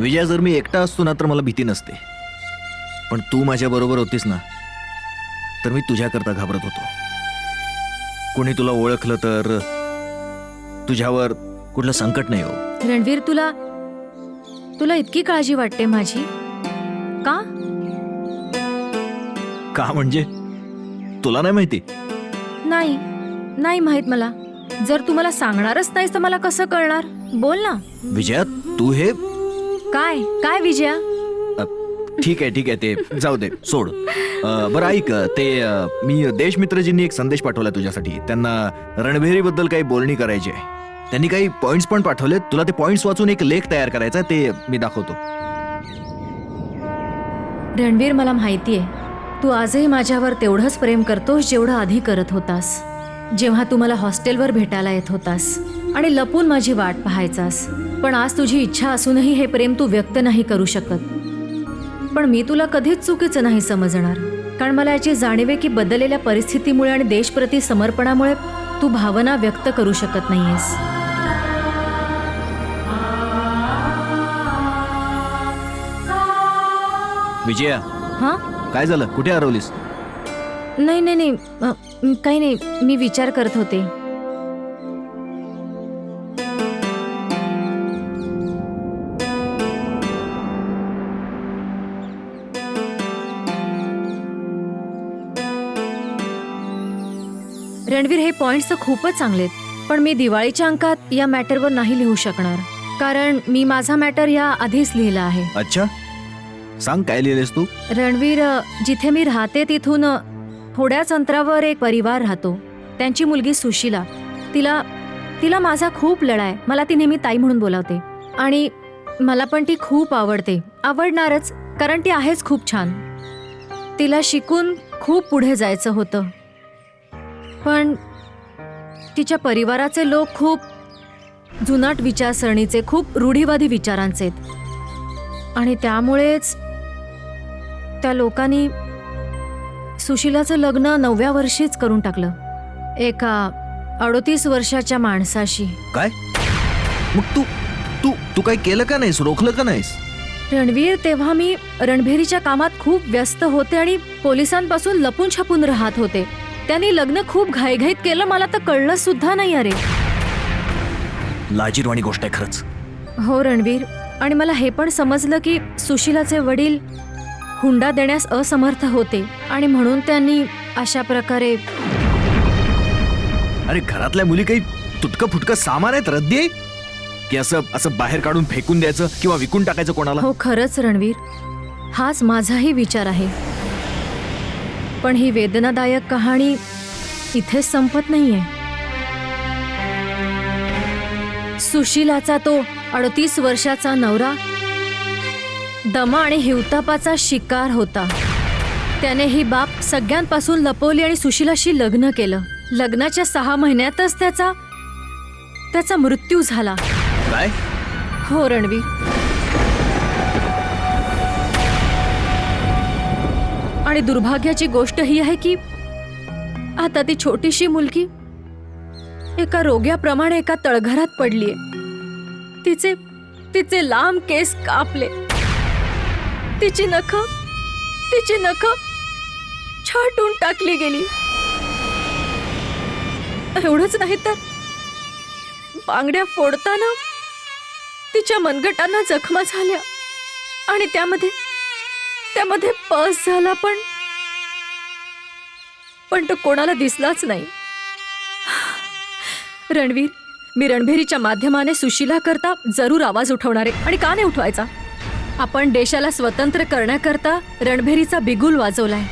Speaker 4: विजय, जर मी एकटा असतो ना तर मला भीती नसते, पण तू माझ्या बरोबर होतीस ना, तर मी तुझ्याकरता घाबरत होतो. कोणी तुला ओळखलं तर तुझ्यावर कुठलं संकट नाही हो.
Speaker 8: रणवीर, तुला इतकी काळजी वाटते माझी का?
Speaker 4: का म्हणजे? तुला नाही माहिती?
Speaker 8: नाही माहित मला. जर तू मला सांगणारच नाहीस तर मला कसं कळणार? बोल ना.
Speaker 4: विजया, तू हे
Speaker 8: काय विजया?
Speaker 4: ठीक आहे, ते जाऊ दे, सोड. बरं ऐक, ते मी देशमित्रजींनी एक संदेश पाठवला तुझ्यासाठी. त्यांना रणभेरी बद्दल काही बोलणी करायची आहे. त्यांनी काही पॉइंट्स पण पाठवलेत. तुला ते पॉइंट्स वाचून एक लेख तयार करायचा, ते मी दाखवतो.
Speaker 8: रणवीर, मला माहितीये तू आजही माझ्यावर तेवढंच प्रेम करतोस जेवढं आधी करत होतास, जेव्हा तू मला हॉस्टेलवर भेटायला येत होतास आणि लपून माझी वाट पाहायचास. पण आज तुझी इच्छा असूनही हे प्रेम तू व्यक्त नाही करू शकत. पण मी तुला कधीच चुकीचं नाही समजणार, कारण मला याची जाणीव आहे की बदललेल्या परिस्थितीमुळे आणि देशप्रती समर्पणामुळे तू भावना व्यक्त करू शकत नाहीयेस.
Speaker 4: विजया,
Speaker 8: हां?
Speaker 4: काय झालं? कुठे हरवलीस?
Speaker 8: नाही, काही नाही, मी विचार करत होते. रणवीर, हे पॉइंट्स तर खूपच चांगले आहेत, पण मी दिवाळीच्या अंकात या मॅटरवर नाही लिहू शकणार, कारण मी माझा मॅटर या आधीच लिहिला आहे.
Speaker 4: अच्छा, सांग काय लिहिलेस तू?
Speaker 8: रणवीर, जिथे मी राहते तिथून थोड्याच अंतरावर एक परिवार राहतो. त्यांची मुलगी सुशीला, तिला माझा खूप लळा आहे. मला ती नेहमी ताई म्हणून बोलावते आणि मला पण ती खूप आवडणारच, कारण ती आहेच खूप छान. तिला शिकून खूप पुढे जायचं होतं, पण तिच्या परिवाराचे लोक खूप जुनाट विचारसरणीचे, खूप रूढीवादी विचारांचे आहेत. आणि त्यामुळेच त्या लोकांनी सुशीलाचं लग्न 9व्या वर्षीच करून टाकलं, एका 38 वर्षाच्या माणसाशी.
Speaker 4: काय? मग तू काय केलं का नाहीस? रोखलं का नाहीस?
Speaker 8: रणवीर, तेव्हा मी रणभेरीच्या कामात खूप व्यस्त होते आणि पोलिसांपासून लपून छपून राहत होते. त्यांनी लग्न खूप घाईघाईत केलं, मला तर कळलं सुद्धा नाही. अरे,
Speaker 4: लाजिरवाणी गोष्ट आहे खरंच.
Speaker 8: हो रणवीर, आणि मला हे पण समजलं की सुशीलाचे वडील हुंडा देण्यास असमर्थ होते आणि म्हणून त्यांनी अशा प्रकारे.
Speaker 4: अरे, घरातल्या मुली काही तुटकं फुटकं सामान आहेत, रद्दी आहे. की असं असं बाहेर काढून फेकून द्यायचं किंवा विकून टाकायचं कोणाला?
Speaker 8: हो खरंच रणवीर, हाच माझाही विचार आहे. पण ही वेदनादायक कहाणी इथेच संपत नाहीये. सुशीलाचा तो 38 वर्षाचा नवरा दमा आणि हिवतापाचा शिकार होता. त्याने ही बाब सगळ्यांपासून लपवली आणि सुशीलाशी लग्न केलं. लग्नाच्या 6 महिन्यातच त्याचा मृत्यू झाला.
Speaker 4: काय?
Speaker 8: हो रणवीर. आणि दुर्भाग्याची गोष्ट ही आहे की आता ती छोटीशी मुलगी एका रोग्याप्रमाणे एका तळघरात पडलीये. तिचे लांब केस कापले, तिची नख छाटून टाकली गेली. एवढंच नाही तर बांगड्या फोडताना तिच्या मनगटांना जखमा झाल्या आणि त्यामध्ये पस झाला, पण तो कोणाला दिसलाच नाही. रणवीर, मी रणभेरीच्या माध्यमाने सुशीला करता जरूर आवाज उठवणार आहे. आणि का नाही उठवायचा? आपण देशाला स्वतंत्र करण्याकरता रणभेरीचा बिगुल वाजवलाय.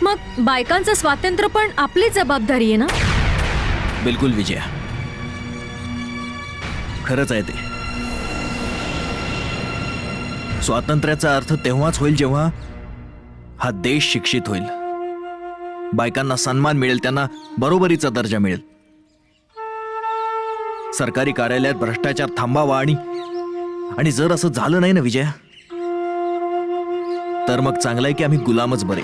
Speaker 8: मग बायकांचं स्वातंत्र्य पण आपली जबाबदारी आहे ना?
Speaker 4: बिलकुल विजया, खरंच आहे ते. स्वातंत्र्याचा अर्थ तेव्हाच होईल जेव्हा हा देश शिक्षित होईल, बायकांना सन्मान मिळेल, त्यांना बरोबरीचा दर्जा मिळेल, सरकारी कार्यालयात भ्रष्टाचार थांबावा. आणि जर असं झालं नाही ना विजया, तर मग चांगलं आहे की आम्ही गुलामच बरे.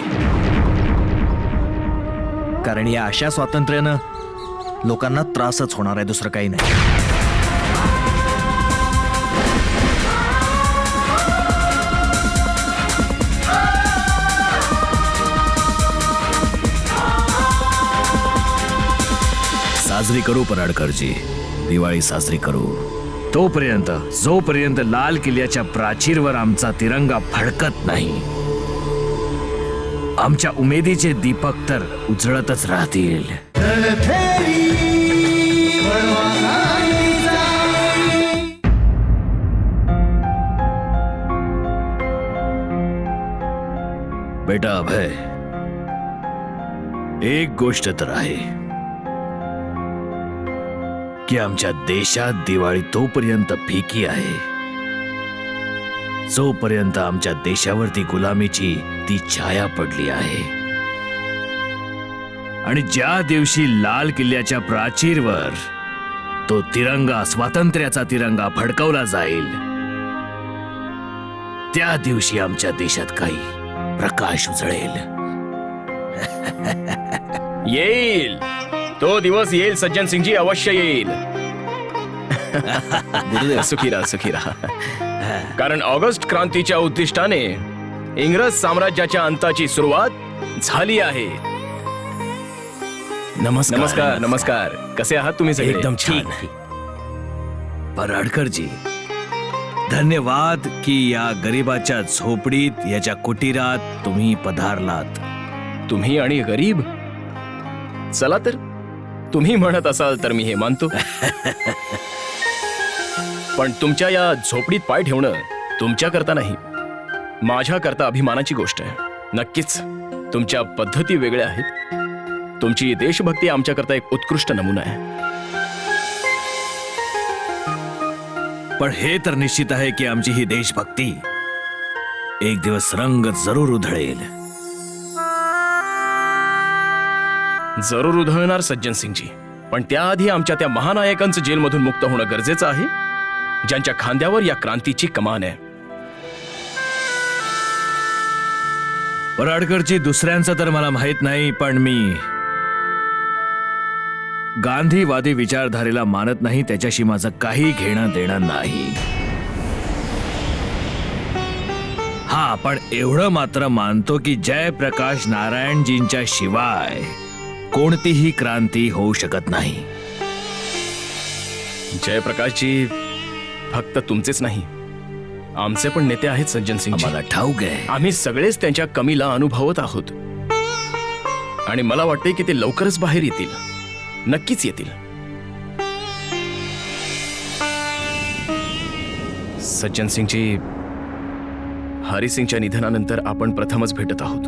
Speaker 4: कारण या अशा स्वातंत्र्यानं लोकांना त्रासच होणार आहे, दुसरं काही नाही.
Speaker 3: साजरी करू पराडकरजी, दिवाळी साजरी करू. तोपर्यंत जोपर्यंत लाल किल्ल्याच्या प्राचीरवर आमचा तिरंगा फडकत नाही, आमच्या उमेदीचे दीपक तर उजळतच राहतील. बेटा अभय, एक गोष्ट तर आहे की आमच्या देशात दिवाळी तोपर्यंत फिकी आहे जोपर्यंत आमच्या देशावरती गुलामीची ती छाया पडली आहे. आणि ज्या दिवशी लाल किल्ल्याच्या प्राचीरवर तो तिरंगा, स्वातंत्र्याचा तिरंगा फडकवला जाईल, त्या दिवशी आमच्या देशात काही प्रकाश उजळेल.
Speaker 2: येईल तो दिवस, येईल सज्जन सिंगजी, अवश्य येईल. सुखी राहा, सुखी राहा. कारण ऑगस्ट क्रांतीच्या उद्दिष्टाने इंग्रज साम्राज्याच्या अंताची सुरुवात झाली आहे.
Speaker 3: नमस्कार.
Speaker 2: नमस्कार. नमस्कार. कसे आहात तुम्ही सगळे?
Speaker 3: एकदम छान. पराडकरजी, धन्यवाद की या गरीबाच्या झोपडीत, याच्या कुटीरात तुम्ही पधारलात.
Speaker 2: तुम्ही आणि गरीब? चला तर, तुम्ही म्हणत असाल तर मी हे मानतो. पण तुमच्या या झोपडीत पाय ठेवणं तुमच्या करता नाही, माझ्या करता अभिमानाची गोष्ट आहे. नक्कीच तुमच्या पद्धती वेगळ्या आहेत. तुमची देशभक्ती आमच्या करता एक उत्कृष्ट नमुना आहे.
Speaker 3: पण हे तर निश्चित आहे की आमची ही देशभक्ती एक दिवस रंग जरूर उधळेल.
Speaker 2: जरूर उधळणार सज्जन सिंगजी, पण त्याआधी आमच्या त्या महानायकांचं जेलमधून मुक्त होणं गरजेचं आहे, ज्यांच्या खांद्यावर या क्रांतीची कमान आहे.
Speaker 3: पराडकरची, दुसऱ्यांचं तर मला माहित नाही, पण मी गांधीवादी विचारधारेला मानत नाही, त्याच्याशी माझं काही घेणं देणं नाही. हा, पण एवढं मात्र मानतो की जयप्रकाश नारायणजींच्या शिवाय कोणतीही क्रांती होऊ शकत नाही.
Speaker 2: जयप्रकाशजी फक्त तुमचेच नाही, आमचे पण नेते आहेत सज्जन सिंग.
Speaker 3: मला ठाऊक आहे.
Speaker 2: आम्ही सगळेच त्यांच्या कमीला अनुभवत आहोत आणि मला वाटते की ते लवकरच बाहेर येतील. नक्कीच येतील. सज्जन सिंगजी, हरी सिंगच्या निधनानंतर आपण प्रथमच भेटत आहोत.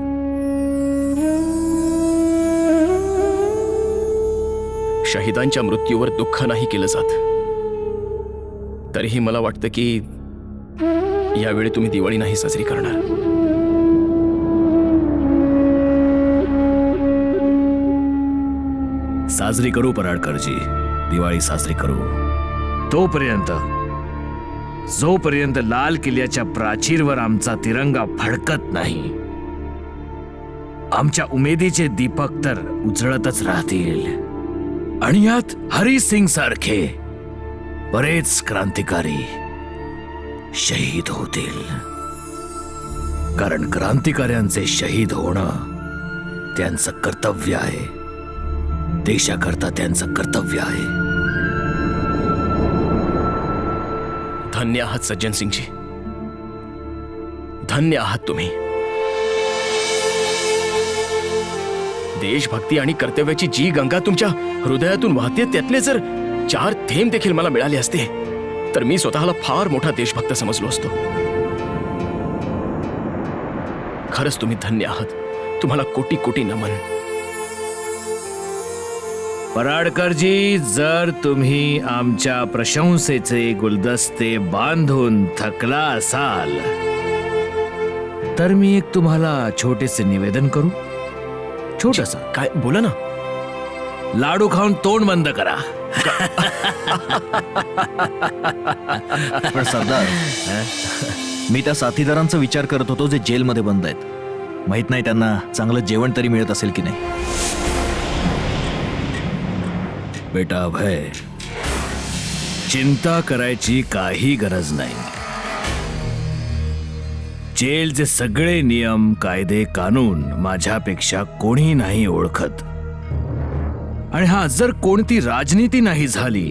Speaker 2: शहीदांच्या मृत्यूवर दुःख नाही केलं जात. तरीही मला वाटतं की यावेळी तुम्ही दिवाळी नाही साजरी करणार.
Speaker 3: साजरी करू पराडकरजी, दिवाळी साजरी करू. तोपर्यंत, जोपर्यंत लाल किल्ल्याच्या प्राचीरवर आमचा तिरंगा फडकत नाही, आमच्या उमेदीचे दीपक तर उजळतच राहतील. आणि यात हरी सिंग सारखे बरेच क्रांतिकारी शहीद होतील. कारण क्रांतिकाऱ्यांचे शहीद होणं त्यांचं कर्तव्य आहे. देशाकरता त्यांचं कर्तव्य आहे.
Speaker 2: धन्य आहात सज्जन सिंगजी, धन्य आहात तुम्ही. देशभक्ती आणि कर्तव्याची जी गंगा तुमच्या हृदयातून वाहते, त्यातले जर 4 थेंब देखील मला मिळाले असते तर मी स्वतःला फार मोठा देशभक्त समजलो असतो. खरंच तुम्ही धन्य आहात. तुम्हाला कोटी कोटी नमन.
Speaker 3: पराडकरजी, जर तुम्ही आमच्या प्रशंसेचे गुलदस्ते बांधून थकला असाल तर मी एक तुम्हाला छोटेसे निवेदन करू. छोटस.
Speaker 2: काय? बोला ना.
Speaker 3: लाडू खाऊन तोंड बंद करा.
Speaker 4: पण सरदार, मी त्या साथीदारांचा विचार करत होतो जे जेलमध्ये बंद आहेत. माहित नाही त्यांना चांगलं जेवण तरी मिळत असेल की नाही.
Speaker 3: बेटा अभय, चिंता करायची काही गरज नाही. जेलचे सगळे नियम, कायदे, कानून माझ्यापेक्षा कोणी नाही ओळखत. आणि हा, जर कोणती राजनीती नाही झाली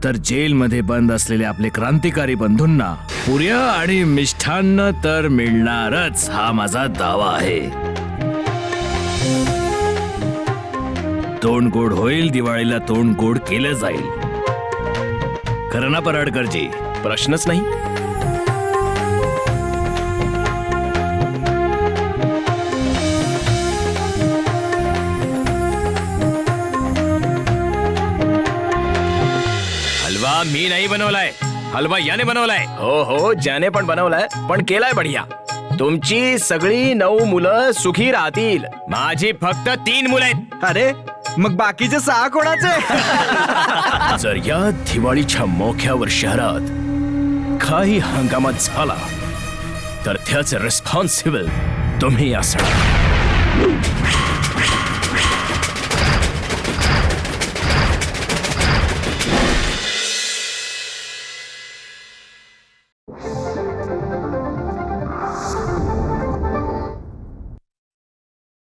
Speaker 3: तर जेलमध्ये बंद असलेले आपले क्रांतिकारी बंधूंना पुऱ्या आणि मिष्ठान्न तर मिळणारच, हा माझा दावा आहे. तोंड गोड होईल, दिवाळीला तोंड गोड केलं जाईल. खरं ना पराडकरजी?
Speaker 2: प्रश्नच नाही.
Speaker 7: हलवा मी नाही बनवलाय, हलवा याने बनवलाय.
Speaker 2: हो हो, ज्याने पण बनवलाय, पण केलाय बढिया. तुमची सगळी 9 मुलं सुखी राहतील.
Speaker 7: माझी फक्त 3 मुलं आहेत.
Speaker 1: अरे मग बाकीचे 6 कोणाचे?
Speaker 2: जर या दिवाळीच्या मोक्यावर शहरात काही हंगामात झाला तर त्याचे रिस्पॉन्सिबल तुम्ही असणार.